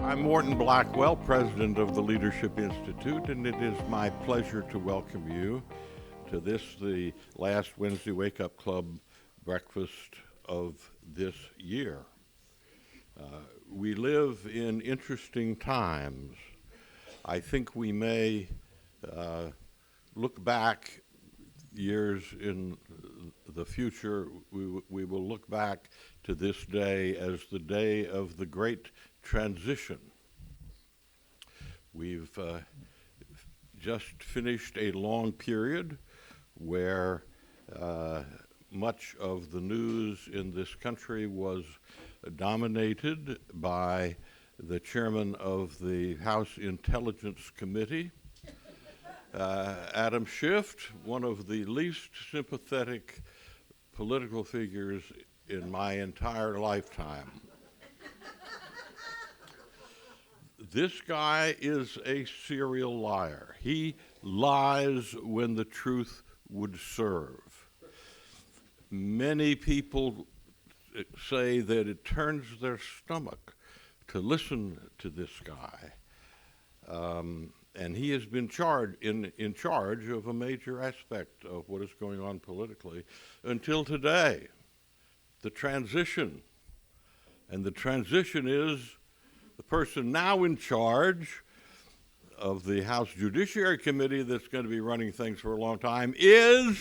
I'm Morton Blackwell, president of the Leadership Institute, and it is my pleasure to welcome you to this, the last Wednesday Wake Up Club breakfast of this year. We live in interesting times. I think we may look back years in the future. We will look back to this day as the day of the great transition. We've just finished a long period where much of the news in this country was dominated by the chairman of the House Intelligence Committee, Adam Schiff, one of the least sympathetic political figures in my entire lifetime. This guy is a serial liar. He lies when the truth would serve. Many people say that it turns their stomach to listen to this guy. And he has been in charge of a major aspect of what is going on politically until today, the transition. And the transition is the person now in charge of the House Judiciary Committee that's going to be running things for a long time is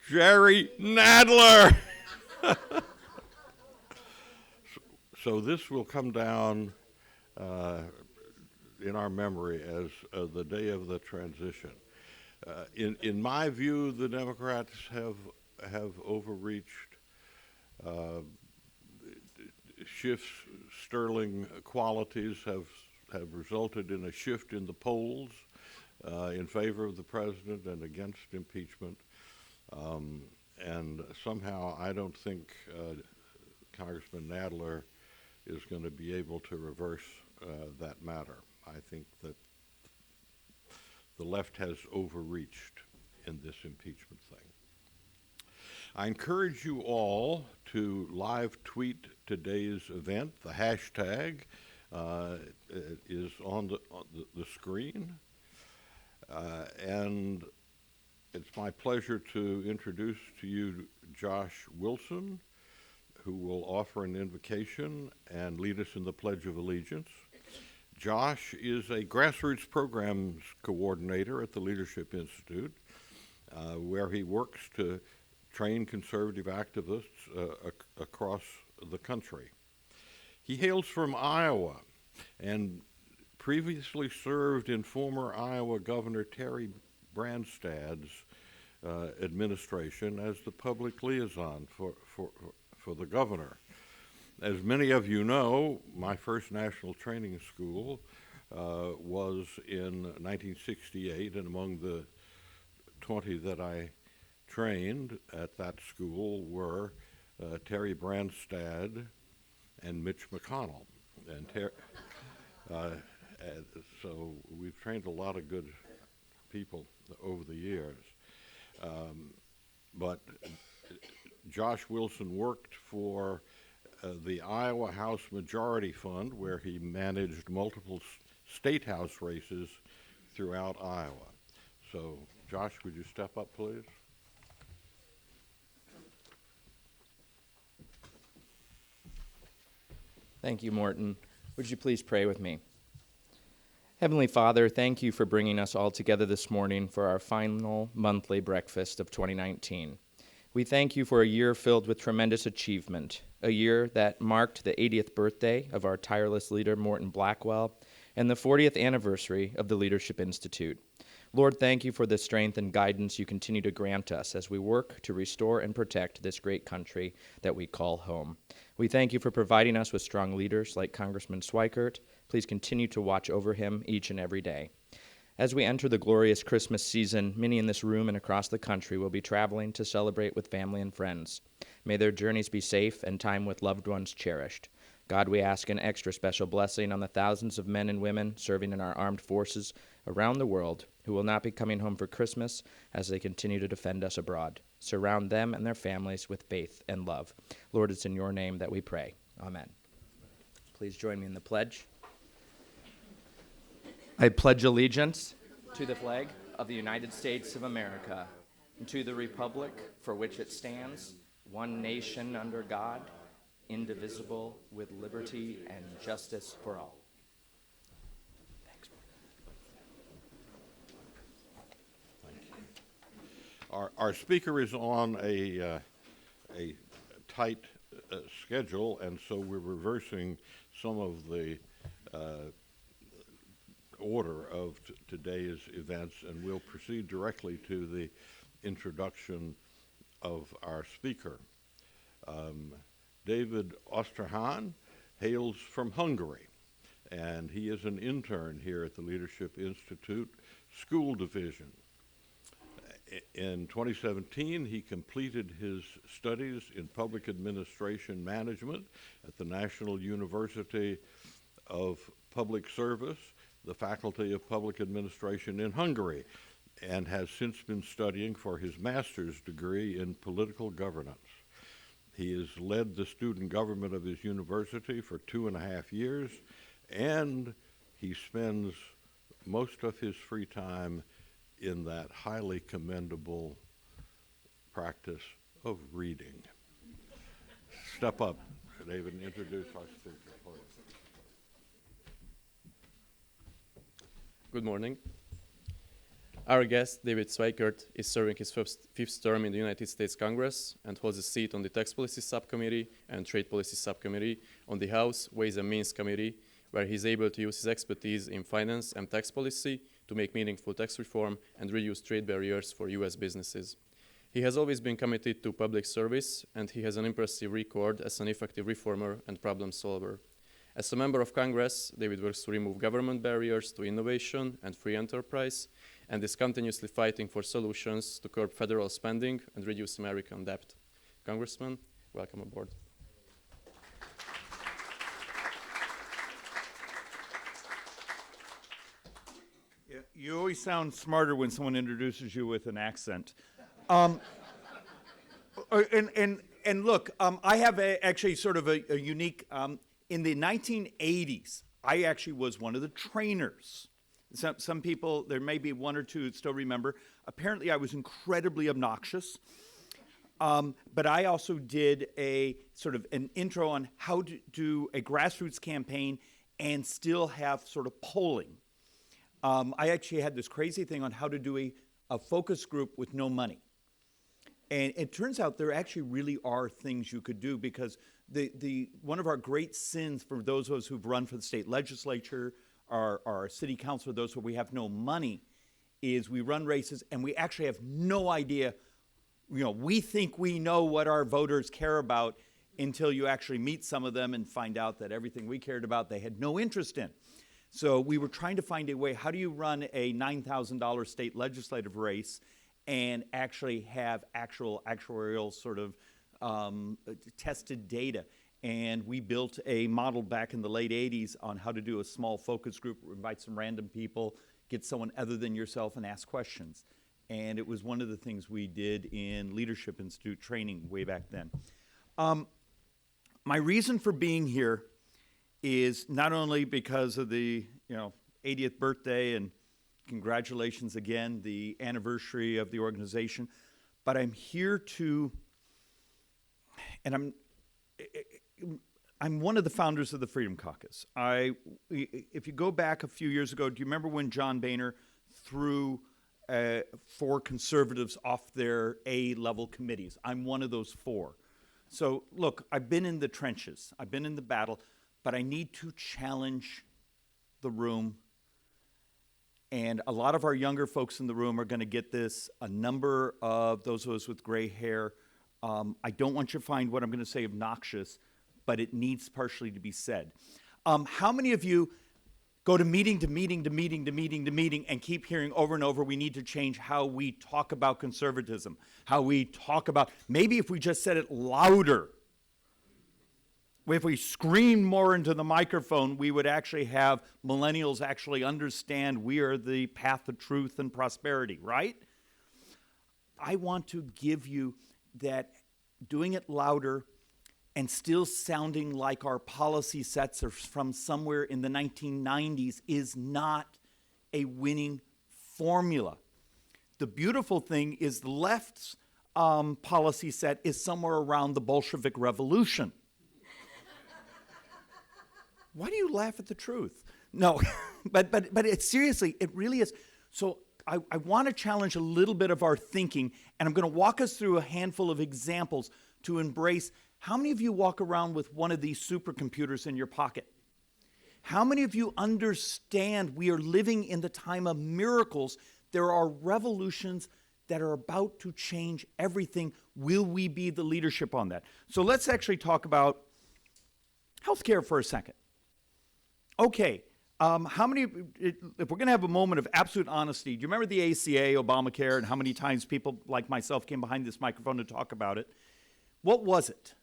Jerry Nadler. So this will come down in our memory as the day of the transition. In my view, the Democrats have overreached. Schiff's sterling qualities have resulted in a shift in the polls in favor of the president and against impeachment. And somehow I don't think Congressman Nadler is going to be able to reverse that matter. I think that the left has overreached in this impeachment thing. I encourage you all to live tweet today's event. The hashtag is on the screen. And it's my pleasure to introduce to you Josh Wilson, who will offer an invocation and lead us in the Pledge of Allegiance. Josh is a grassroots programs coordinator at the Leadership Institute, where he works to train conservative activists across the country. He hails from Iowa and previously served in former Iowa Governor Terry Branstad's administration as the public liaison for the governor. As many of you know, my first national training school was in 1968, and among the 20 that I trained at that school were Terry Branstad and Mitch McConnell. And so we've trained a lot of good people over the years. But Josh Wilson worked for the Iowa House Majority Fund, where he managed multiple state house races throughout Iowa. So, Josh, would you step up, please? Thank you, Morton. Would you please pray with me? Heavenly Father, thank you for bringing us all together this morning for our final monthly breakfast of 2019. We thank you for a year filled with tremendous achievement, a year that marked the 80th birthday of our tireless leader, Morton Blackwell, and the 40th anniversary of the Leadership Institute. Lord, thank you for the strength and guidance you continue to grant us as we work to restore and protect this great country that we call home. We thank you for providing us with strong leaders like Congressman Schweikert. Please continue to watch over him each and every day. As we enter the glorious Christmas season, many in this room and across the country will be traveling to celebrate with family and friends. May their journeys be safe and time with loved ones cherished. God, we ask an extra special blessing on the thousands of men and women serving in our armed forces around the world who will not be coming home for Christmas as they continue to defend us abroad. Surround them and their families with faith and love. Lord, it's in your name that we pray. Amen. Please join me in the pledge. I pledge allegiance to the flag of the United States of America and to the republic for which it stands, one nation under God, indivisible, with liberty and justice for all. Thanks. Thank you. Our speaker is on a tight schedule, and so we're reversing some of the order of today's events, and we'll proceed directly to the introduction of our speaker. David Osterhahn hails from Hungary, and he is an intern here at the Leadership Institute School Division. In 2017, he completed his studies in public administration management at the National University of Public Service, the Faculty of Public Administration in Hungary, and has since been studying for his master's degree in political governance. He has led the student government of his university for 2.5 years, and he spends most of his free time in that highly commendable practice of reading. Step up, David, and introduce our speaker, please. Good morning. Our guest, David Schweikert, is serving his fifth term in the United States Congress and holds a seat on the Tax Policy Subcommittee and Trade Policy Subcommittee on the House Ways and Means Committee, where he's able to use his expertise in finance and tax policy to make meaningful tax reform and reduce trade barriers for U.S. businesses. He has always been committed to public service, and he has an impressive record as an effective reformer and problem solver. As a member of Congress, David works to remove government barriers to innovation and free enterprise, and is continuously fighting for solutions to curb federal spending and reduce American debt. Congressman, welcome aboard. You always sound smarter when someone introduces you with an accent. And look, I have actually sort of a unique, in the 1980s, I actually was one of the trainers. Some people, there may be one or two that still remember. Apparently I was incredibly obnoxious, but I also did a sort of an intro on how to do a grassroots campaign and still have sort of polling. I actually had this crazy thing on how to do a focus group with no money. And it turns out there actually really are things you could do, because one of our great sins for those of us who've run for the state legislature, our city council, those where we have no money, is we run races and we actually have no idea. We think we know what our voters care about until you actually meet some of them and find out that everything we cared about they had no interest in. So we were trying to find a way, how do you run a $9,000 state legislative race and actually have actuarial sort of tested data? And we built a model back in the late 80s on how to do a small focus group, invite some random people, get someone other than yourself and ask questions. And it was one of the things we did in Leadership Institute training way back then. My reason for being here is not only because of the 80th birthday, and congratulations again, the anniversary of the organization, but I'm here to, and I'm one of the founders of the Freedom Caucus. If you go back a few years ago, do you remember when John Boehner threw 4 conservatives off their A-level committees? I'm one of those 4. So look, I've been in the trenches, I've been in the battle, but I need to challenge the room. And a lot of our younger folks in the room are going to get this. A number of those of us with gray hair, I don't want you to find what I'm going to say obnoxious, but it needs partially to be said. How many of you go to meeting to meeting to meeting to meeting to meeting and keep hearing over and over, we need to change how we talk about conservatism, how we talk about, maybe if we just said it louder, if we screamed more into the microphone, we would actually have millennials actually understand we are the path of truth and prosperity, right? I want to give you that doing it louder and still sounding like our policy sets are from somewhere in the 1990s is not a winning formula. The beautiful thing is the left's policy set is somewhere around the Bolshevik Revolution. Why do you laugh at the truth? No, but it's seriously, it really is. So I want to challenge a little bit of our thinking, and I'm going to walk us through a handful of examples to embrace. How many of you walk around with one of these supercomputers in your pocket? How many of you understand we are living in the time of miracles? There are revolutions that are about to change everything. Will we be the leadership on that? So let's actually talk about healthcare for a second. Okay, how many, if we're going to have a moment of absolute honesty, do you remember the ACA, Obamacare, and how many times people like myself came behind this microphone to talk about it? What was it?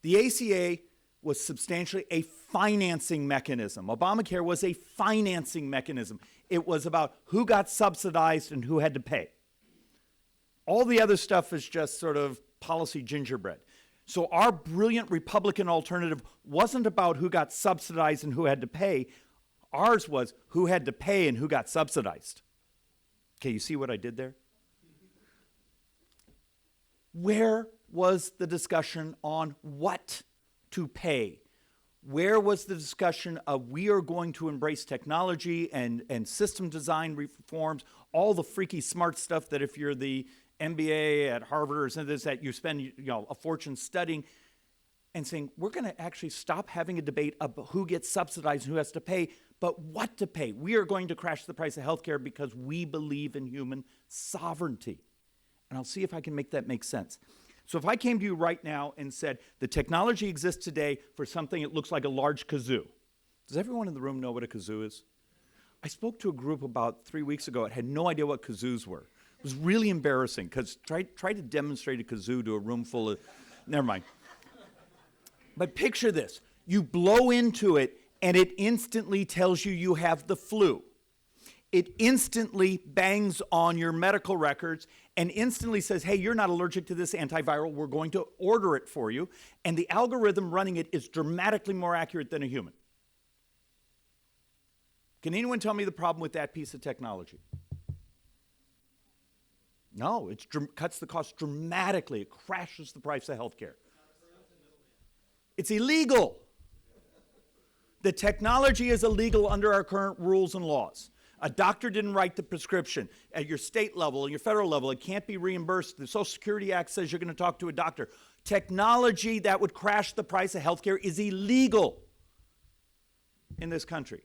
The ACA was substantially a financing mechanism. Obamacare was a financing mechanism. It was about who got subsidized and who had to pay. All the other stuff is just sort of policy gingerbread. So our brilliant Republican alternative wasn't about who got subsidized and who had to pay. Ours was who had to pay and who got subsidized. Okay, you see what I did there? Where was the discussion on what to pay? Where was the discussion of we are going to embrace technology and system design reforms, all the freaky smart stuff that if you're the MBA at Harvard or something that you spend a fortune studying, and saying we're going to actually stop having a debate about who gets subsidized and who has to pay, but what to pay. We are going to crash the price of healthcare because we believe in human sovereignty. And I'll see if I can make that make sense. So if I came to you right now and said the technology exists today for something that looks like a large kazoo. Does everyone in the room know what a kazoo is? I spoke to a group about 3 weeks ago that had no idea what kazoos were. It was really embarrassing because try to demonstrate a kazoo to a room full of, never mind. But picture this. You blow into it and it instantly tells you you have the flu. It instantly bangs on your medical records and instantly says, hey, you're not allergic to this antiviral. We're going to order it for you. And the algorithm running it is dramatically more accurate than a human. Can anyone tell me the problem with that piece of technology? No, it cuts the cost dramatically. It crashes the price of healthcare. It's illegal. The technology is illegal under our current rules and laws. A doctor didn't write the prescription. At your state level and your federal level, it can't be reimbursed. The Social Security Act says you're going to talk to a doctor. Technology that would crash the price of healthcare is illegal in this country.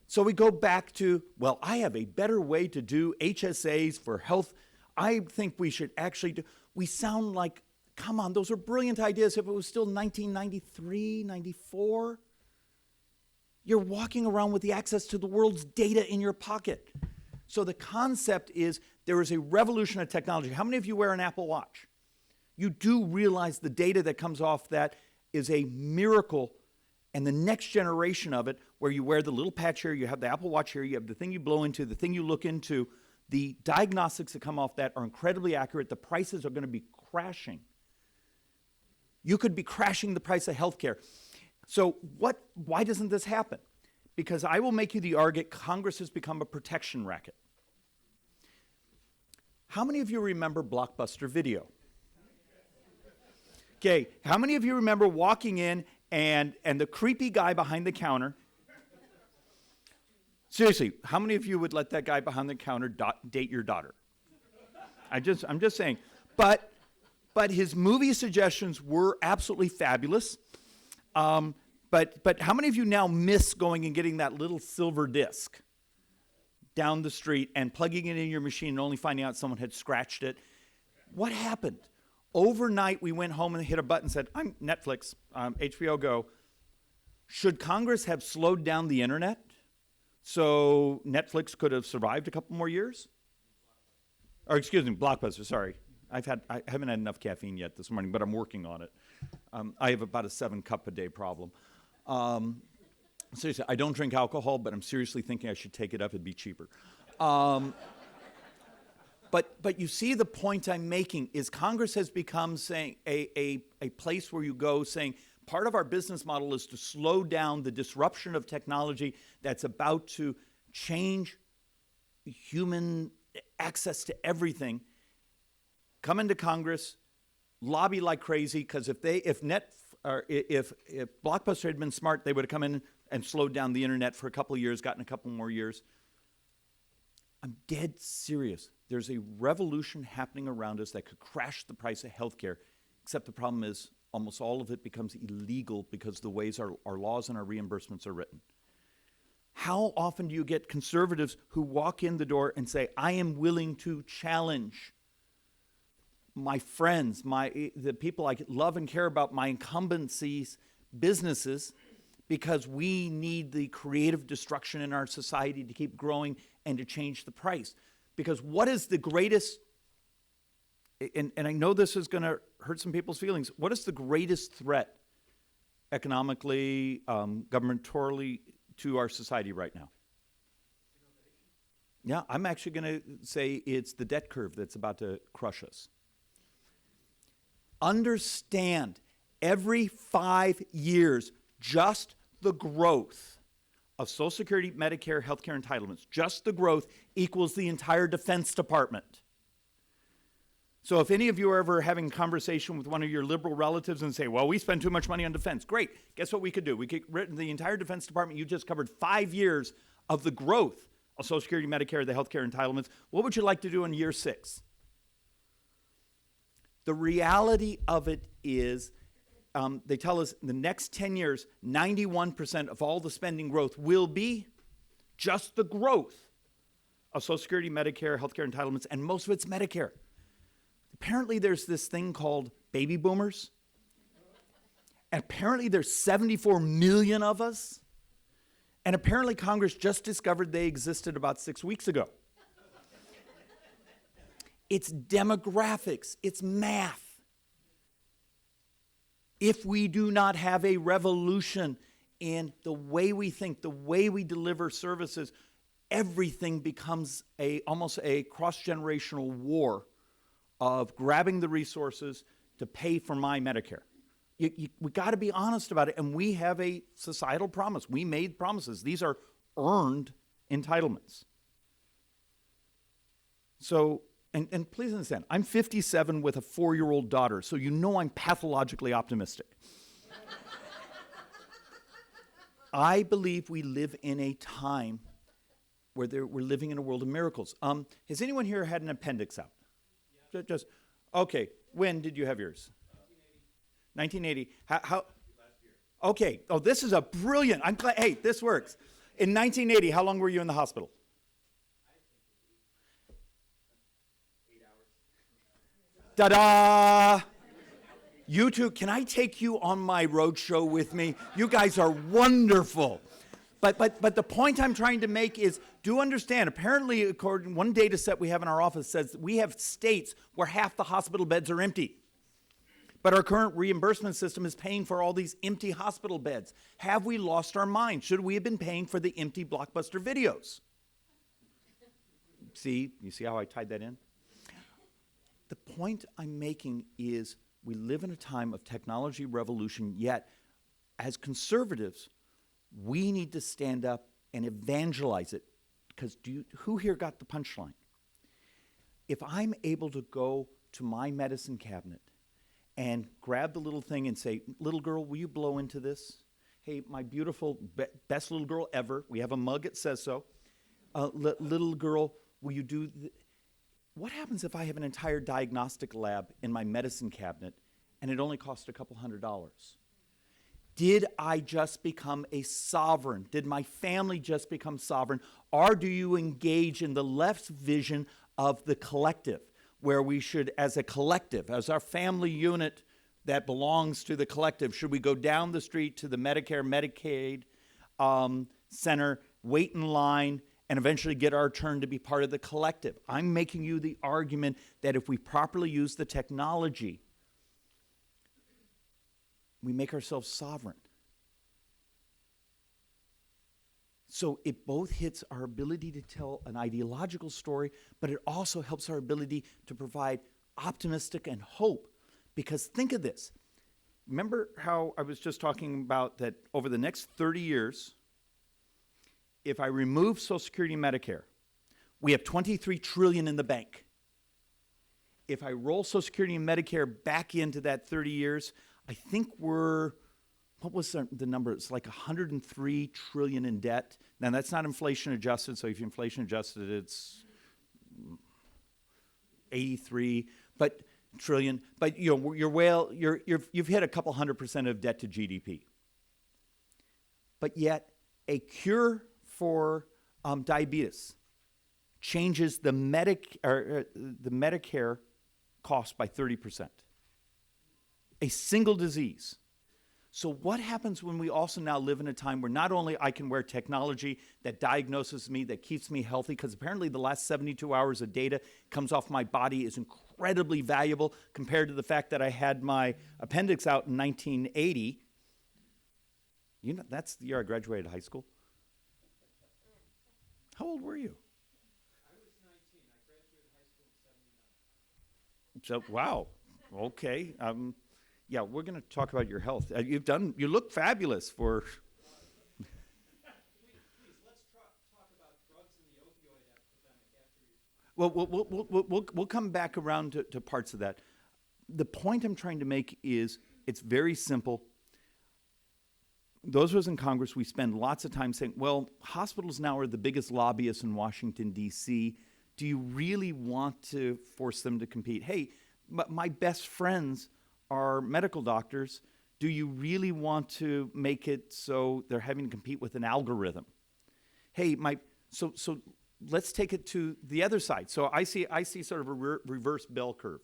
So we go back to, well, I have a better way to do HSAs for health. I think we should actually do, we sound like, come on, those are brilliant ideas if it was still 1993, 94. You're walking around with the access to the world's data in your pocket. So the concept is there is a revolution of technology. How many of you wear an Apple Watch? You do realize the data that comes off that is a miracle, and the next generation of it, where you wear the little patch here, you have the Apple Watch here, you have the thing you blow into, the thing you look into, the diagnostics that come off that are incredibly accurate. The prices are going to be crashing. You could be crashing the price of healthcare. So why doesn't this happen? Because I will make you the argument Congress has become a protection racket. How many of you remember Blockbuster Video? Okay, how many of you remember walking in and the creepy guy behind the counter? Seriously, how many of you would let that guy behind the counter date your daughter? I'm just saying. But his movie suggestions were absolutely fabulous. But how many of you now miss going and getting that little silver disc down the street and plugging it in your machine and only finding out someone had scratched it? What happened? Overnight, we went home and hit a button and said, I'm Netflix, HBO Go. Should Congress have slowed down the internet so Netflix could have survived a couple more years? Or excuse me, Blockbuster, sorry. I haven't had enough caffeine yet this morning, but I'm working on it. I have about a 7-cup-a-day problem. Seriously, I don't drink alcohol, but I'm seriously thinking I should take it up. It'd be cheaper. But you see the point I'm making is Congress has become saying a place where you go saying, Part of our business model is to slow down the disruption of technology that's about to change human access to everything. Come into Congress, lobby like crazy, because if Blockbuster had been smart, they would have come in and slowed down the internet for a couple of years, gotten a couple more years. I'm dead serious. There's a revolution happening around us that could crash the price of healthcare, except the problem is almost all of it becomes illegal because of the ways our laws and our reimbursements are written. How often do you get conservatives who walk in the door and say, I am willing to challenge my friends, the people I love and care about, my incumbencies, businesses, because we need the creative destruction in our society to keep growing and to change the price? Because what is the greatest, and I know this is going to hurt some people's feelings, what is the greatest threat economically, governmentally, to our society right now? Yeah, I'm actually going to say it's the debt curve that's about to crush us. Understand, every 5 years, just the growth of Social Security, Medicare, healthcare entitlements, just the growth equals the entire Defense Department. So if any of you are ever having a conversation with one of your liberal relatives and say, well, we spend too much money on defense, great. Guess what we could do? We could written the entire Defense Department. You just covered 5 years of the growth of Social Security, Medicare, the healthcare entitlements. What would you like to do in year 6? The reality of it is, they tell us in the next 10 years, 91% of all the spending growth will be just the growth of Social Security, Medicare, healthcare entitlements, and most of it's Medicare. Apparently there's this thing called baby boomers. And apparently there's 74 million of us. And apparently Congress just discovered they existed about 6 weeks ago. It's demographics, it's math. If we do not have a revolution in the way we think, the way we deliver services, everything becomes almost a cross-generational war of grabbing the resources to pay for my Medicare. We got to be honest about it, and we have a societal promise. We made promises. These are earned entitlements. So, and please understand, I'm 57 with a 4-year-old daughter, so you know I'm pathologically optimistic. I believe we live in a time where we're living in a world of miracles. Has anyone here had an appendix out? Yeah. Just okay. When did you have yours? 1980. How? Okay. Oh, this is a brilliant. I'm glad. Hey, this works. In 1980, how long were you in the hospital? 8 hours. Ta-da! You two, can I take you on my road show with me? You guys are wonderful. But the point I'm trying to make is, do understand, apparently, according one data set we have in our office says that we have states where half the hospital beds are empty. But our current reimbursement system is paying for all these empty hospital beds. Have we lost our mind? Should we have been paying for the empty Blockbuster videos? See, you see how I tied that in? The point I'm making is we live in a time of technology revolution, yet as conservatives, we need to stand up and evangelize it, because who here got the punchline? If I'm able to go to my medicine cabinet and grab the little thing and say, little girl, will you blow into this? Hey, my beautiful, best little girl ever, we have a mug that says so. Little girl, will you do what happens if I have an entire diagnostic lab in my medicine cabinet and it only costs a couple $100s? Did I just become a sovereign? Did my family just become sovereign? Or do you engage in the left's vision of the collective, where we should, as a collective, as our family unit that belongs to the collective, should we go down the street to the Medicare, Medicaid center, wait in line, and eventually get our turn to be part of the collective? I'm making you the argument that if we properly use the technology, we make ourselves sovereign. So it both hits our ability to tell an ideological story, but it also helps our ability to provide optimistic and hope. Because think of this. remember how I was just talking about that over the next 30 years, if I remove Social Security and Medicare, we have $23 trillion in the bank. If I roll Social Security and Medicare back into that 30 years, I think we're, what was the number? It's like $103 trillion in debt. Now that's not inflation adjusted, so if you inflation adjusted, it's 83 trillion. But you've hit a couple 100% of debt to GDP. But yet, a cure for diabetes changes the Medicare cost by 30%. A single disease. So what happens when we also now live in a time where not only I can wear technology that diagnoses me, that keeps me healthy, because apparently the last 72 hours of data comes off my body is incredibly valuable compared to the fact that I had my appendix out in 1980. You know, that's the year I graduated high school. How old were you? I was 19. I graduated high school in 79. So, wow. Okay. Yeah, we're going to talk about your health. You look fabulous for. Please, let's talk about drugs and the opioid epidemic after you. Well, we'll come back around to parts of that. The point I'm trying to make is it's very simple. Those of us in Congress, we spend lots of time saying, well, hospitals now are the biggest lobbyists in Washington, D.C. Do you really want to force them to compete? Hey, my best friends are medical doctors. Do you really want to make it so they're having to compete with an algorithm? Hey, so let's take it to the other side. So I see sort of a reverse bell curve.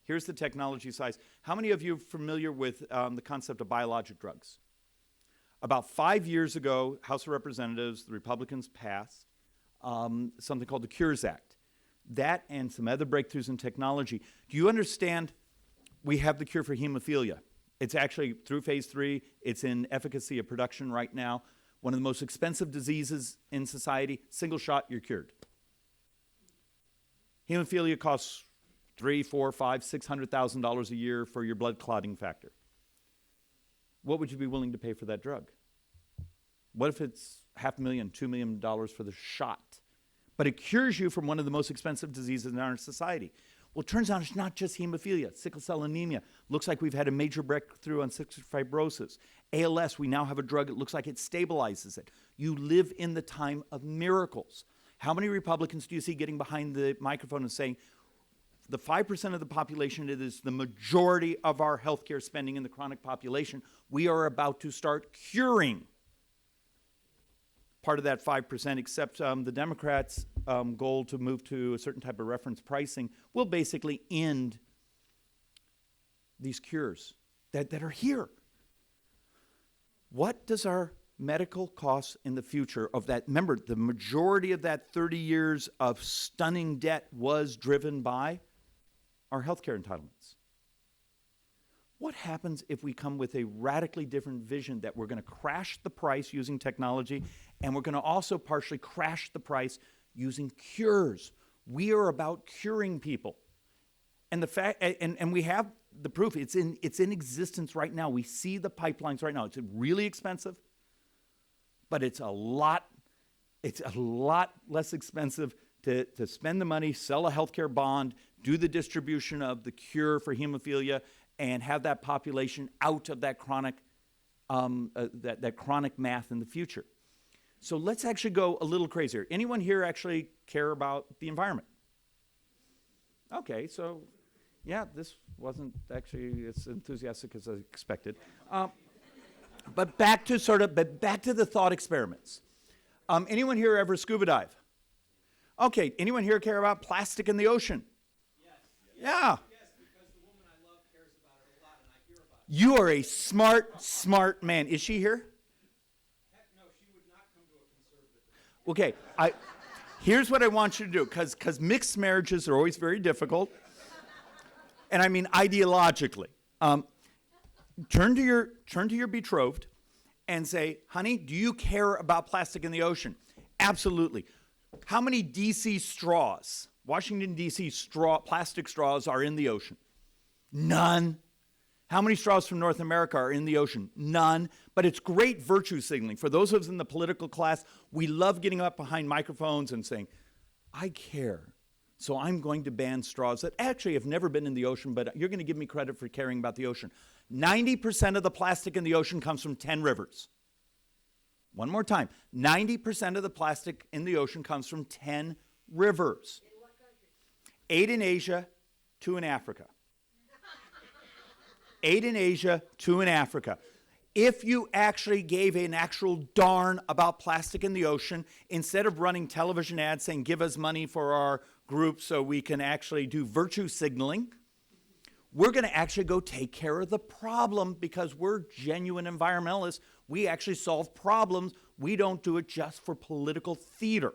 Here's the technology size. How many of you are familiar with the concept of biologic drugs? About 5 years ago, House of Representatives, the Republicans passed something called the Cures Act. That and some other breakthroughs in technology. Do you understand we have the cure for hemophilia? It's actually through phase 3. It's in efficacy of production right now. One of the most expensive diseases in society, single shot, you're cured. Hemophilia costs $300,000, $400,000, $500,000, $600,000 a year for your blood clotting factor. What would you be willing to pay for that drug? What if it's $500,000, $2 million for the shot? But it cures you from one of the most expensive diseases in our society. Well, it turns out it's not just hemophilia. Sickle cell anemia. Looks like we've had a major breakthrough on cystic fibrosis. ALS, we now have a drug. It looks like it stabilizes it. You live in the time of miracles. How many Republicans do you see getting behind the microphone and saying, the 5% of the population, it is the majority of our healthcare spending in the chronic population, we are about to start curing part of that 5%, except the Democrats' goal to move to a certain type of reference pricing will basically end these cures that are here. What does our medical costs in the future of that? Remember, the majority of that 30 years of stunning debt was driven by our healthcare entitlements. What happens if we come with a radically different vision that we're going to crash the price using technology, and we're going to also partially crash the price using cures? We are about curing people. And the fact, and we have the proof. It's in existence right now. We see the pipelines right now. It's really expensive, but it's a lot less expensive to spend the money, sell a healthcare bond, do the distribution of the cure for hemophilia, and have that population out of that chronic chronic math in the future. So let's actually go a little crazier. Anyone here actually care about the environment? Okay, so yeah, this wasn't actually as enthusiastic as I expected. But back to the thought experiments. Anyone here ever scuba dive? Okay, anyone here care about plastic in the ocean? Yes. Yeah. Yes, because the woman I love cares about it a lot, and I hear about it. You are a smart man. Is she here? Heck no, she would not come to a conservative. Okay, here's what I want you to do, because mixed marriages are always very difficult, and I mean ideologically. Turn to your betrothed and say, honey, do you care about plastic in the ocean? Absolutely. How many D.C. straws, Washington, D.C. plastic straws are in the ocean? None. How many straws from North America are in the ocean? None, but it's great virtue signaling. For those of us in the political class, we love getting up behind microphones and saying, I care, so I'm going to ban straws that actually have never been in the ocean, but you're going to give me credit for caring about the ocean. 90% of the plastic in the ocean comes from 10 rivers. One more time, 90% of the plastic in the ocean comes from 10 rivers. 8 in Asia, 2 in Africa. 8 in Asia, 2 in Africa. If you actually gave an actual darn about plastic in the ocean, instead of running television ads saying, give us money for our group so we can actually do virtue signaling, we're going to actually go take care of the problem because we're genuine environmentalists. We actually solve problems. We don't do it just for political theater.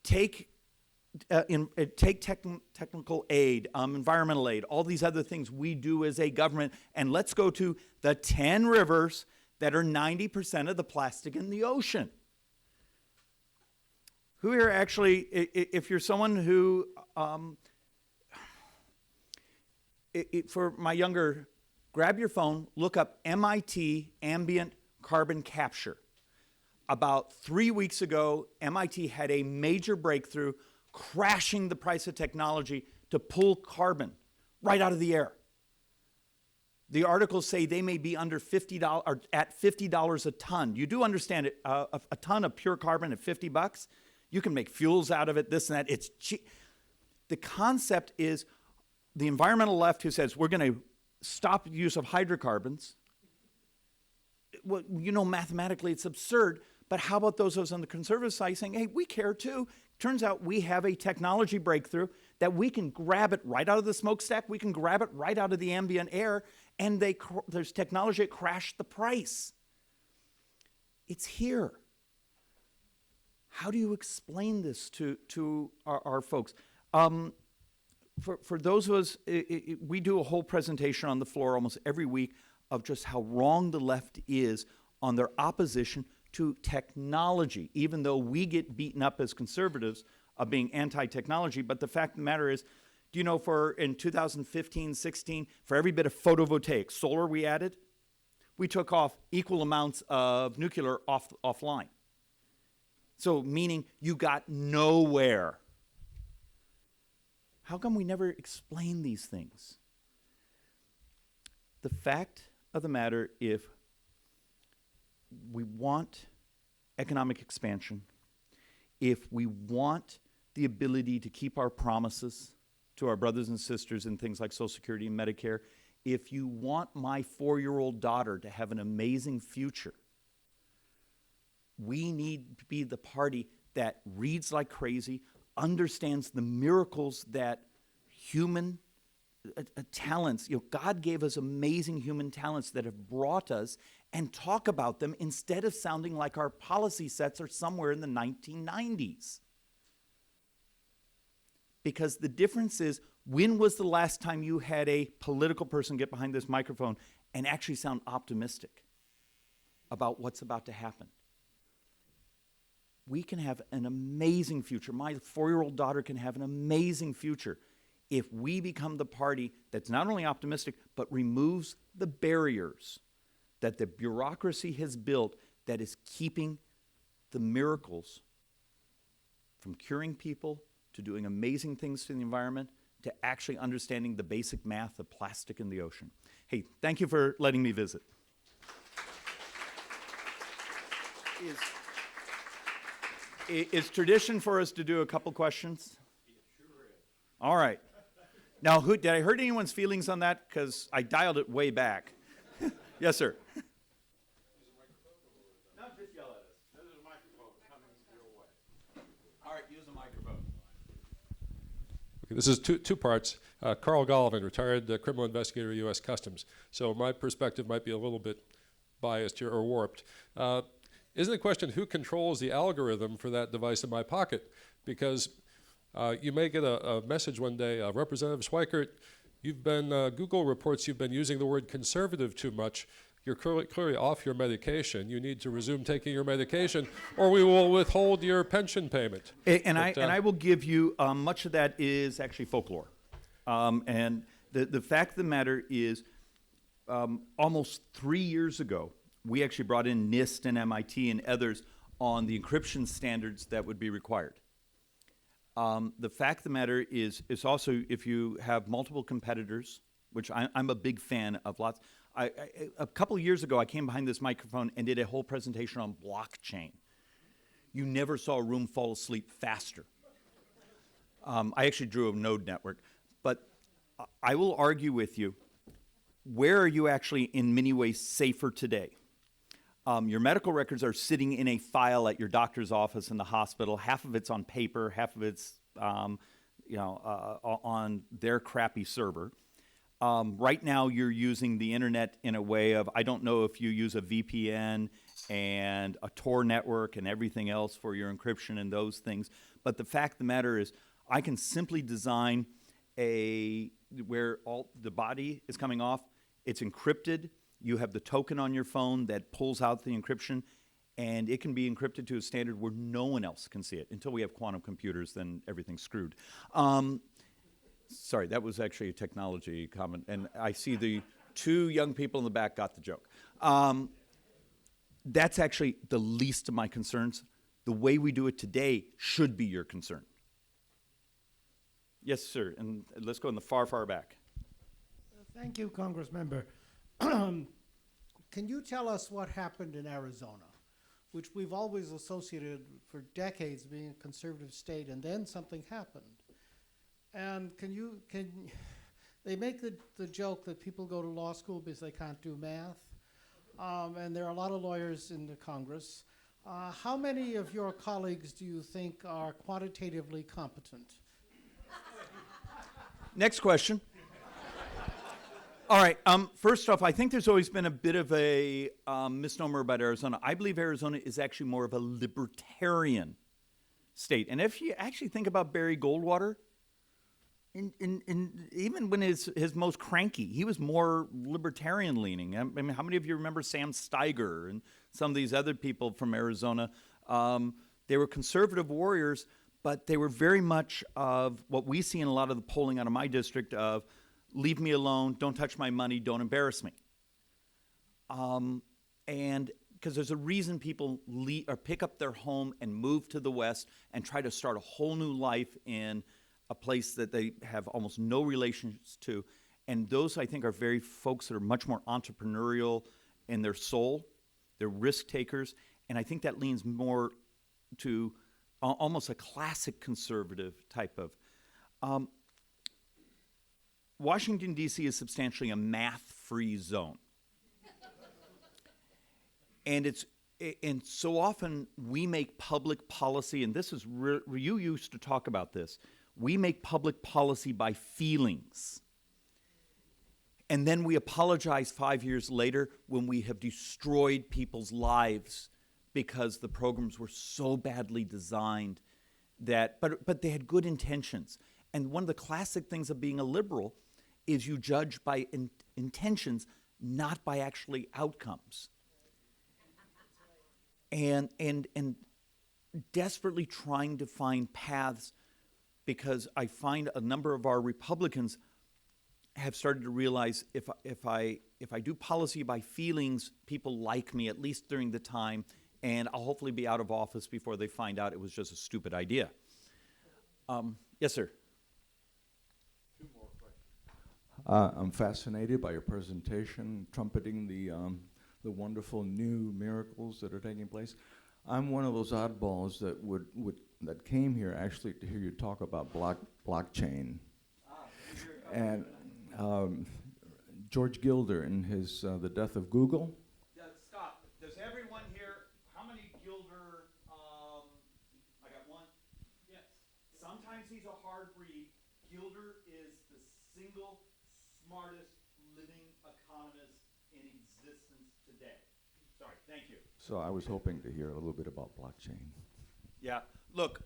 Take technical aid, environmental aid, all these other things we do as a government, and let's go to the 10 rivers that are 90% of the plastic in the ocean. Who here actually, if you're someone who, for my younger, grab your phone, look up MIT ambient carbon capture. About 3 weeks ago, MIT had a major breakthrough crashing the price of technology to pull carbon right out of the air. The articles say they may be under $50 or at $50 a ton. You do understand it, a ton of pure carbon at $50, you can make fuels out of it, this and that. It's cheap. The concept is the environmental left who says we're going to stop the use of hydrocarbons. Well, you know, mathematically it's absurd, but how about those of us on the conservative side saying, hey, we care too. Turns out we have a technology breakthrough that we can grab it right out of the smokestack, we can grab it right out of the ambient air, and there's technology that crashed the price. It's here. How do you explain this to our folks? For those of us, we do a whole presentation on the floor almost every week of just how wrong the left is on their opposition to technology, even though we get beaten up as conservatives of being anti-technology. But the fact of the matter is, do you know in 2015, 16, for every bit of photovoltaic, solar we added, we took off equal amounts of nuclear offline. So meaning you got nowhere. How come we never explain these things? The fact of the matter, if we want economic expansion, if we want the ability to keep our promises to our brothers and sisters in things like Social Security and Medicare, if you want my 4-year-old daughter to have an amazing future, we need to be the party that reads like crazy, understands the miracles that human talents, God gave us amazing human talents that have brought us, and talk about them instead of sounding like our policy sets are somewhere in the 1990s. Because the difference is, when was the last time you had a political person get behind this microphone and actually sound optimistic about what's about to happen? We can have an amazing future. My 4-year-old daughter can have an amazing future if we become the party that's not only optimistic, but removes the barriers that the bureaucracy has built that is keeping the miracles from curing people to doing amazing things to the environment to actually understanding the basic math of plastic in the ocean. Hey, thank you for letting me visit. It's tradition for us to do a couple questions. All right. Now, did I hurt anyone's feelings on that? Because I dialed it way back. Yes, sir. No, just yell at us. There's a microphone coming your way. All right, use the microphone. Okay, this is two parts. Carl Golovin, retired criminal investigator, U.S. Customs. So my perspective might be a little bit biased here or warped. Isn't the question who controls the algorithm for that device in my pocket? Because you may get a message one day, Representative Schweikert, Google reports you've been using the word conservative too much. You're clearly off your medication. You need to resume taking your medication, or we will withhold your pension payment. And I will give you, much of that is actually folklore. And The fact of the matter is, almost 3 years ago, we actually brought in NIST and MIT and others on the encryption standards that would be required. The fact of the matter is also if you have multiple competitors, which I'm a big fan of lots. A couple of years ago, I came behind this microphone and did a whole presentation on blockchain. You never saw a room fall asleep faster. I actually drew a node network. But I will argue with you, where are you actually in many ways safer today? Your medical records are sitting in a file at your doctor's office in the hospital. Half of it's on paper, half of it's on their crappy server. Right now, you're using the internet in a way of, I don't know if you use a VPN and a Tor network and everything else for your encryption and those things. But the fact of the matter is, I can simply design where all the body is coming off, it's encrypted. You have the token on your phone that pulls out the encryption, and it can be encrypted to a standard where no one else can see it. Until we have quantum computers, then everything's screwed. Sorry, that was actually a technology comment, and I see the two young people in the back got the joke. That's actually the least of my concerns. The way we do it today should be your concern. Yes, sir, and let's go in the far, far back. Thank you, Congressmember. Can you tell us what happened in Arizona, which we've always associated for decades being a conservative state, and then something happened? And they make the joke that people go to law school because they can't do math, and there are a lot of lawyers in the Congress. How many of your colleagues do you think are quantitatively competent? Next question. All right, first off, I think there's always been a bit of a misnomer about Arizona. I believe Arizona is actually more of a libertarian state. And if you actually think about Barry Goldwater, even when his most cranky, he was more libertarian leaning. I mean, how many of you remember Sam Steiger and some of these other people from Arizona? They were conservative warriors, but they were very much of what we see in a lot of the polling out of my district of, leave me alone, don't touch my money, don't embarrass me. And because there's a reason people pick up their home and move to the West and try to start a whole new life in a place that they have almost no relations to. And those, I think, are very folks that are much more entrepreneurial in their soul. They're risk takers. And I think that leans more to almost a classic conservative type of. Washington, D.C. is substantially a math-free zone. And so often we make public policy, and this is, you used to talk about this, we make public policy by feelings. And then we apologize 5 years later when we have destroyed people's lives because the programs were so badly designed that, but they had good intentions. And one of the classic things of being a liberal is you judge by intentions, not by actually outcomes. And desperately trying to find paths, because I find a number of our Republicans have started to realize if I do policy by feelings, people like me, at least during the time, and I'll hopefully be out of office before they find out it was just a stupid idea. Yes, sir. I'm fascinated by your presentation, trumpeting the wonderful new miracles that are taking place. I'm one of those oddballs that came here actually to hear you talk about blockchain. And George Gilder in his The Death of Google. Stop. Does everyone here, how many Gilder, I got one? Yes. Sometimes he's a hard read. Gilder is the single smartest living economist in existence today. Sorry, thank you. So I was hoping to hear a little bit about blockchain. Yeah, look,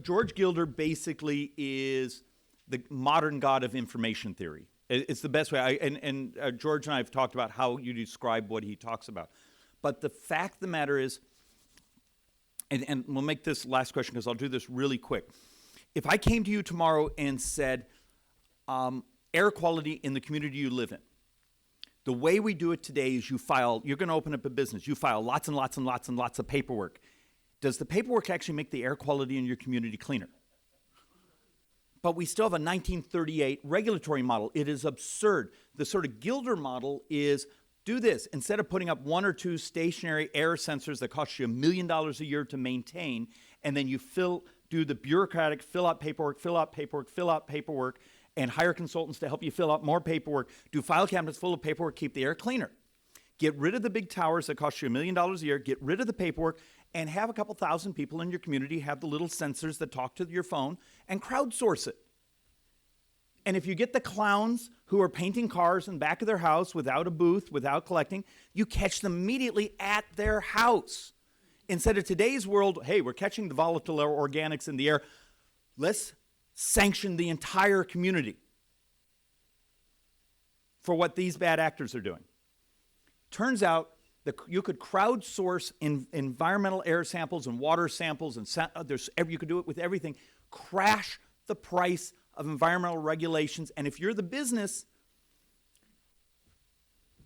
George Gilder basically is the modern god of information theory. It's the best way, and George and I have talked about how you describe what he talks about. But the fact of the matter is, and we'll make this last question because I'll do this really quick. If I came to you tomorrow and said, air quality in the community you live in. The way we do it today is you're going to open up a business. You file lots and lots and lots and lots of paperwork. Does the paperwork actually make the air quality in your community cleaner? But we still have a 1938 regulatory model. It is absurd. The sort of Gilder model is do this. Instead of putting up 1 or 2 stationary air sensors that cost you $1 million a year to maintain, and then you do the bureaucratic fill out paperwork, and hire consultants to help you fill out more paperwork, do file cabinets full of paperwork, keep the air cleaner. Get rid of the big towers that cost you $1 million a year, get rid of the paperwork, and have a couple thousand people in your community have the little sensors that talk to your phone and crowdsource it. And if you get the clowns who are painting cars in the back of their house without a booth, without collecting, you catch them immediately at their house. Instead of today's world, hey, we're catching the volatile organics in the air, let's sanction the entire community for what these bad actors are doing. Turns out that you could crowdsource environmental air samples and water samples, and you could do it with everything. Crash the price of environmental regulations, and if you're the business,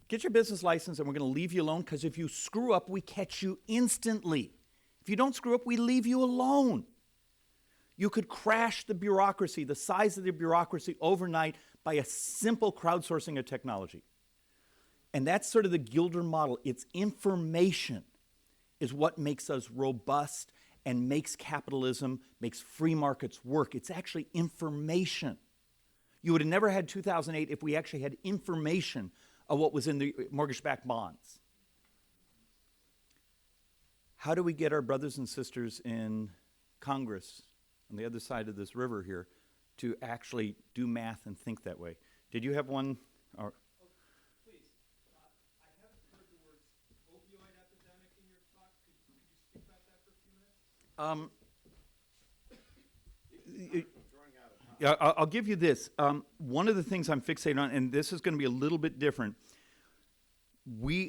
get your business license and we're going to leave you alone, because if you screw up, we catch you instantly. If you don't screw up, we leave you alone. You could crash the bureaucracy, the size of the bureaucracy overnight by a simple crowdsourcing of technology. And that's sort of the Gilder model. It's information is what makes us robust and makes capitalism, makes free markets work. It's actually information. You would have never had 2008 if we actually had information of what was in the mortgage-backed bonds. How do we get our brothers and sisters in Congress on the other side of this river here to actually do math and think that way? Did you have one? Or Please. I haven't heard the words opioid epidemic in your talk. Could you speak about that for a few minutes? Yeah, I'll give you this. One of the things I'm fixated on, and this is going to be a little bit different,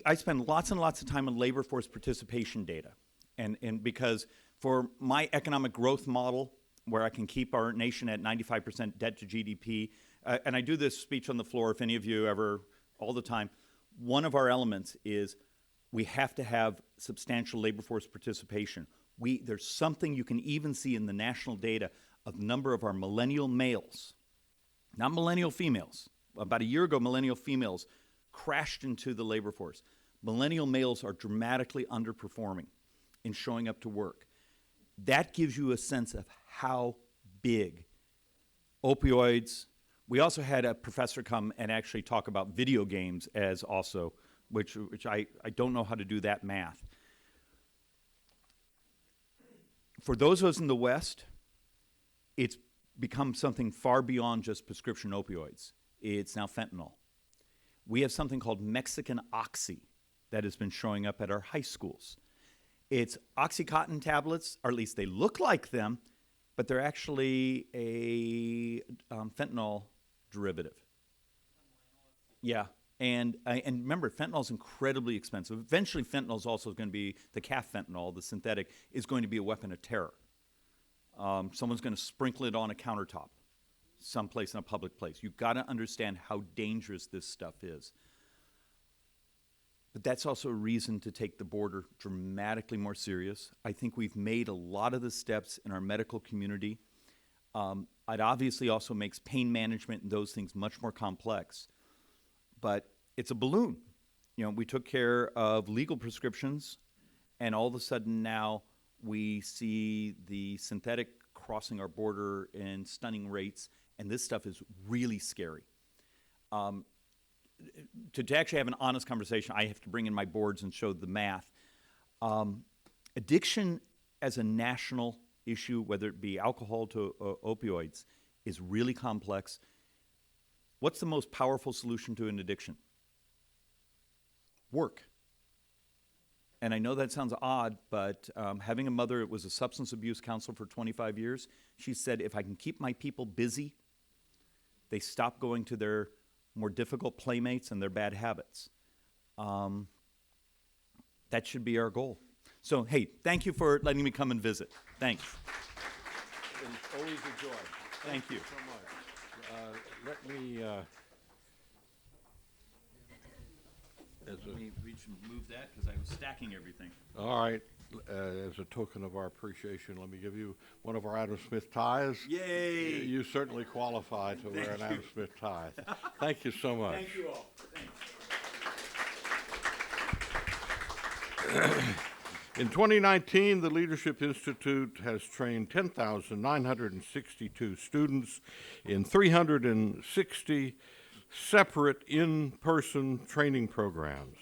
I spend lots and lots of time on labor force participation data. And because for my economic growth model, where I can keep our nation at 95% debt to GDP, and I do this speech on the floor if any of you ever, all the time, one of our elements is we have to have substantial labor force participation. There's something you can even see in the national data of the number of our millennial males, not millennial females. About a year ago, millennial females crashed into the labor force. Millennial males are dramatically underperforming in showing up to work. That gives you a sense of how big opioids. We also had a professor come and actually talk about video games as also, which I don't know how to do that math. For those of us in the West, it's become something far beyond just prescription opioids. It's now fentanyl. We have something called Mexican Oxy that has been showing up at our high schools. It's Oxycontin tablets, or at least they look like them, but they're actually a fentanyl derivative. Yeah, and remember, fentanyl is incredibly expensive. Eventually, fentanyl is also going to be, the calf fentanyl, the synthetic, is going to be a weapon of terror. Someone's going to sprinkle it on a countertop someplace in a public place. You've got to understand how dangerous this stuff is. But that's also a reason to take the border dramatically more serious. I think we've made a lot of the steps in our medical community. It obviously also makes pain management and those things much more complex. But it's a balloon. You know, we took care of legal prescriptions, and all of a sudden now we see the synthetic crossing our border in stunning rates, and this stuff is really scary. To actually have an honest conversation, I have to bring in my boards and show the math. Addiction as a national issue, whether it be alcohol to opioids, is really complex. What's the most powerful solution to an addiction? Work. And I know that sounds odd, but having a mother that was a substance abuse counselor for 25 years, she said, if I can keep my people busy, they stop going to their more difficult playmates and their bad habits. That should be our goal. So, hey, thank you for letting me come and visit. Thanks. It's always a joy. Thank you. So much. Let me, Let me reach and move that because I was stacking everything. all right, as a token of our appreciation, let me give you one of our Adam Smith ties. Yay! You certainly qualify to wear an Adam Smith tie. Thank you so much. Thank you all. In 2019, the Leadership Institute has trained 10,962 students in 360 separate in-person training programs.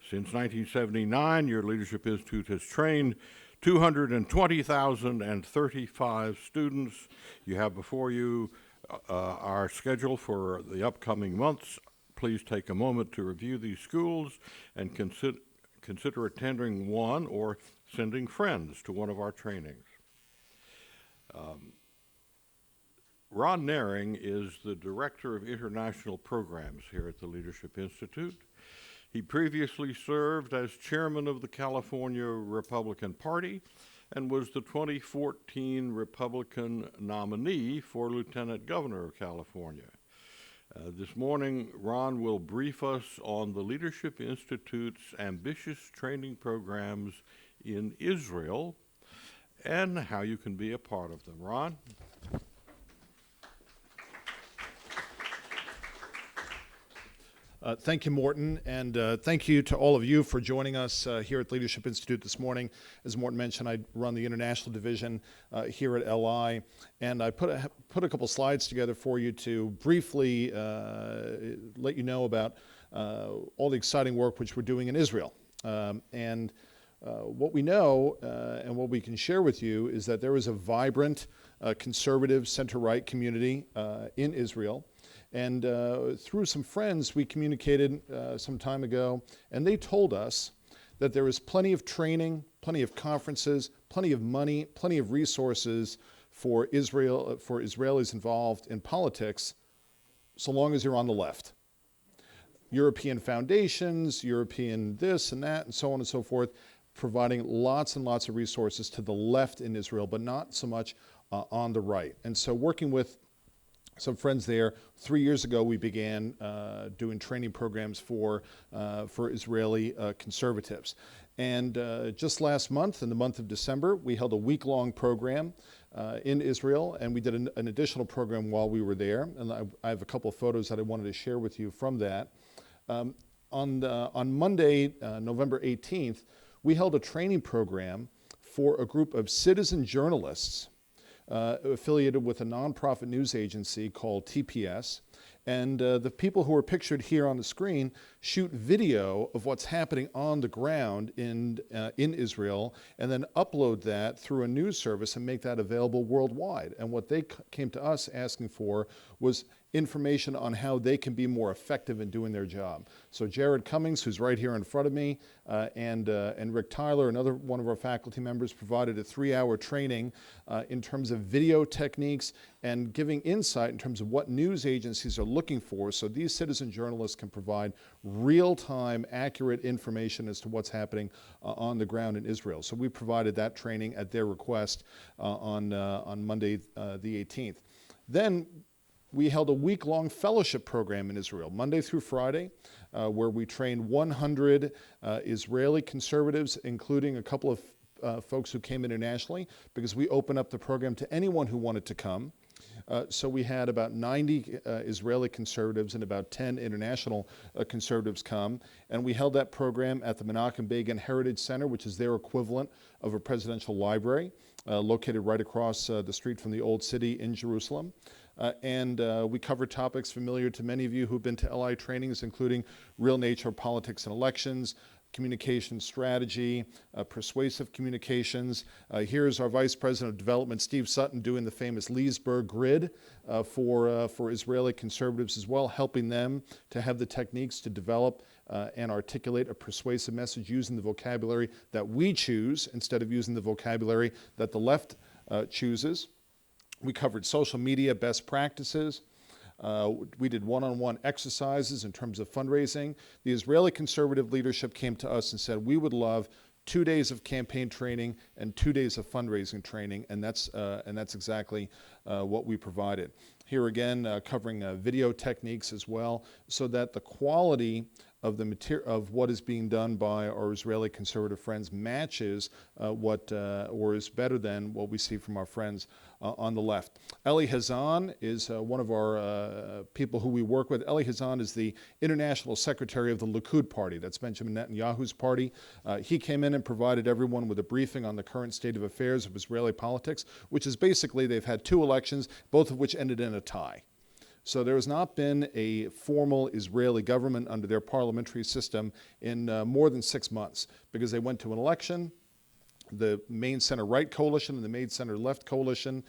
Since 1979, your Leadership Institute has trained 220,035 students. You have before you our schedule for the upcoming months. Please take a moment to review these schools and consider attending one or sending friends to one of our trainings. Ron Naring is the Director of International Programs here at the Leadership Institute. He previously served as chairman of the California Republican Party and was the 2014 Republican nominee for Lieutenant Governor of California. This morning, Ron will brief us on the Leadership Institute's ambitious training programs in Israel and how you can be a part of them. Ron? Thank you, Morton, and thank you to all of you for joining us here at Leadership Institute this morning. As Morton mentioned, I run the international division here at LI, and I put a couple slides together for you to briefly let you know about all the exciting work which we're doing in Israel. What we know and what we can share with you is that there is a vibrant conservative center-right community in Israel. And through some friends, we communicated some time ago, and they told us that there is plenty of training, plenty of conferences, plenty of money, plenty of resources for Israel, for Israelis involved in politics, so long as you're on the left. European foundations, European this and that, and so on and so forth, providing lots and lots of resources to the left in Israel, but not so much on the right. And so working with some friends there, 3 years ago we began doing training programs for Israeli conservatives. And just last month, in the month of December, we held a week-long program in Israel, and we did an additional program while we were there. And I have a couple of photos that I wanted to share with you from that. On Monday, November 18th, we held a training program for a group of citizen journalists affiliated with a nonprofit news agency called TPS. And the people who are pictured here on the screen shoot video of what's happening on the ground in Israel and then upload that through a news service and make that available worldwide. And what they came to us asking for was information on how they can be more effective in doing their job. So Jared Cummings, who's right here in front of me, and Rick Tyler, another one of our faculty members, provided a 3-hour training in terms of video techniques and giving insight in terms of what news agencies are looking for, so these citizen journalists can provide real-time, accurate information as to what's happening on the ground in Israel. So we provided that training at their request on Monday the 18th. Then we held a week-long fellowship program in Israel, Monday through Friday, where we trained 100 Israeli conservatives, including a couple of folks who came internationally, because we opened up the program to anyone who wanted to come. So we had about 90 Israeli conservatives and about 10 international conservatives come. And we held that program at the Menachem Begin Heritage Center, which is their equivalent of a presidential library, located right across the street from the Old City in Jerusalem. And we covered topics familiar to many of you who've been to LI trainings, including real nature politics and elections, communication strategy, persuasive communications. Here's our Vice President of Development, Steve Sutton, doing the famous Leesburg grid for Israeli conservatives as well, helping them to have the techniques to develop and articulate a persuasive message using the vocabulary that we choose instead of using the vocabulary that the left chooses. We covered social media best practices. We did one-on-one exercises in terms of fundraising. The Israeli conservative leadership came to us and said, we would love 2 days of campaign training and 2 days of fundraising training, and that's exactly what we provided. here again covering video techniques as well, so that the quality of the of what is being done by our Israeli conservative friends matches or is better than what we see from our friends on the left. Eli Hazan is one of our people who we work with. Eli Hazan is the international secretary of the Likud party. That's Benjamin Netanyahu's party. He came in and provided everyone with a briefing on the current state of affairs of Israeli politics, which is basically they've had 2 elections, both of which ended in a tie. So there has not been a formal Israeli government under their parliamentary system in more than 6 months, because they went to an election. The main center-right coalition and the main center-left coalition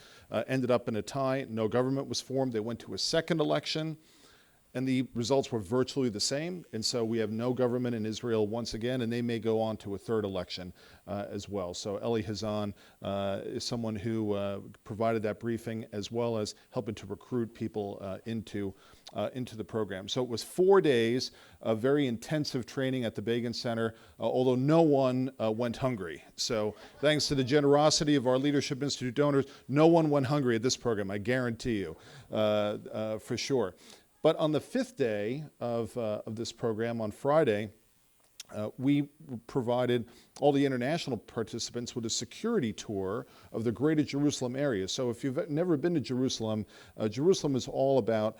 ended up in a tie. No government was formed. They went to a second election, and the results were virtually the same. And so we have no government in Israel once again, and they may go on to a third election as well. So Eli Hazan is someone who provided that briefing, as well as helping to recruit people into the program. So it was 4 days of very intensive training at the Begin Center, although no one went hungry. So thanks to the generosity of our Leadership Institute donors, no one went hungry at this program, I guarantee you, for sure. But on the 5th day of this program, on Friday, we provided all the international participants with a security tour of the greater Jerusalem area. So if you've never been to Jerusalem, Jerusalem is all about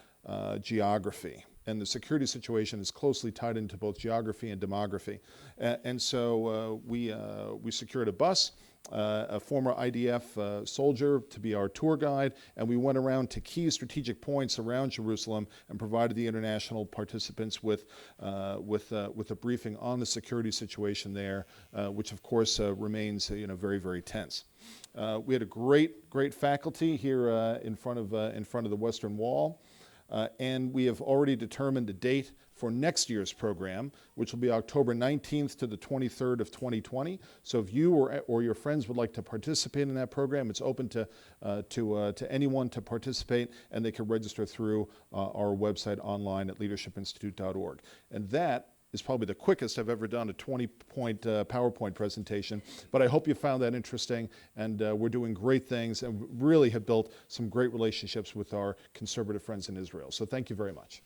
geography. And the security situation is closely tied into both geography and demography. And so we secured a bus, a former IDF soldier to be our tour guide, and we went around to key strategic points around Jerusalem and provided the international participants with a briefing on the security situation there, which of course remains very, very tense. We had a great faculty here in front of the Western Wall. And we have already determined a date for next year's program, which will be October 19th to the 23rd of 2020. So if you or your friends would like to participate in that program, it's open to anyone to participate, and they can register through our website online at leadershipinstitute.org. And that is probably the quickest I've ever done a 20-point PowerPoint presentation, but I hope you found that interesting, and we're doing great things and really have built some great relationships with our conservative friends in Israel. So thank you very much.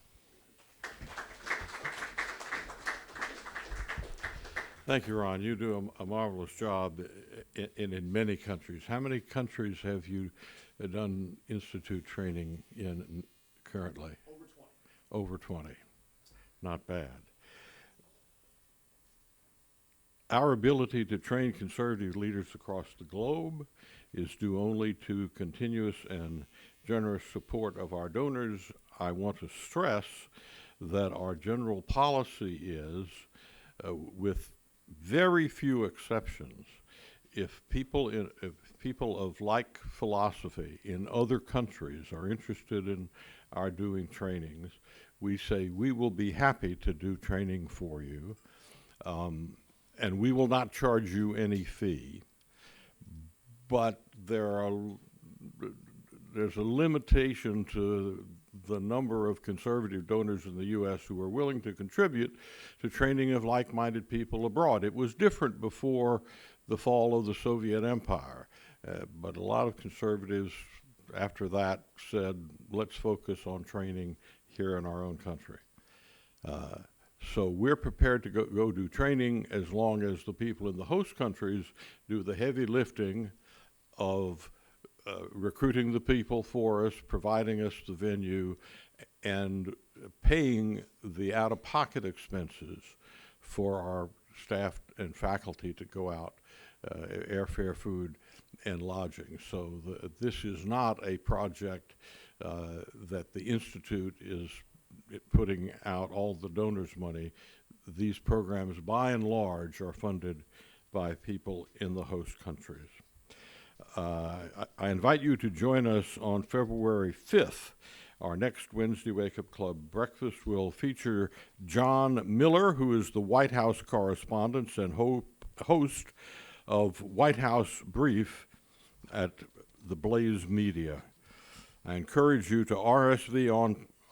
Thank you, Ron. You do a marvelous job in many countries. How many countries have you done institute training in currently? Over 20. Over 20. Not bad. Our ability to train conservative leaders across the globe is due only to continuous and generous support of our donors. I want to stress that our general policy is, with very few exceptions, if people of like philosophy in other countries are interested in our doing trainings, we say we will be happy to do training for you. And we will not charge you any fee, but there's a limitation to the number of conservative donors in the U.S. who are willing to contribute to training of like-minded people abroad. It was different before the fall of the Soviet Empire, but a lot of conservatives after that said, let's focus on training here in our own country. So we're prepared to go do training as long as the people in the host countries do the heavy lifting of recruiting the people for us, providing us the venue, and paying the out-of-pocket expenses for our staff and faculty to go out, airfare, food, and lodging. So this is not a project that the Institute is putting out all the donors' money. These programs, by and large, are funded by people in the host countries. I invite you to join us on February 5th. Our next Wednesday Wake Up Club breakfast will feature John Miller, who is the White House correspondent and host of White House Brief at the Blaze Media. I encourage you to RSV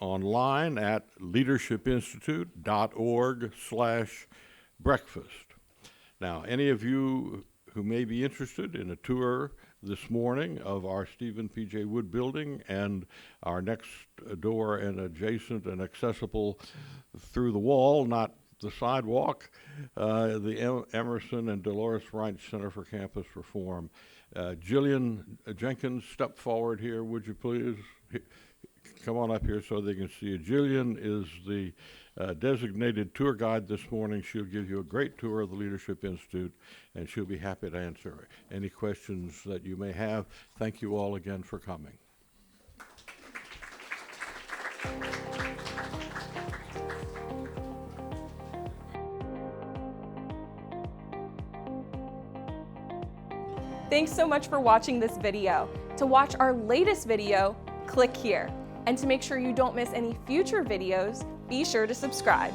online at leadershipinstitute.org/breakfast. Now, any of you who may be interested in a tour this morning of our Stephen P.J. Wood building, and our next door and adjacent and accessible through the wall, not the sidewalk, the Emerson and Dolores Wright Center for Campus Reform. Jillian Jenkins, step forward here, would you please? Come on up here so they can see you. Jillian is the designated tour guide this morning. She'll give you a great tour of the Leadership Institute, and she'll be happy to answer any questions that you may have. Thank you all again for coming. Thanks so much for watching this video. To watch our latest video, click here. And to make sure you don't miss any future videos, be sure to subscribe.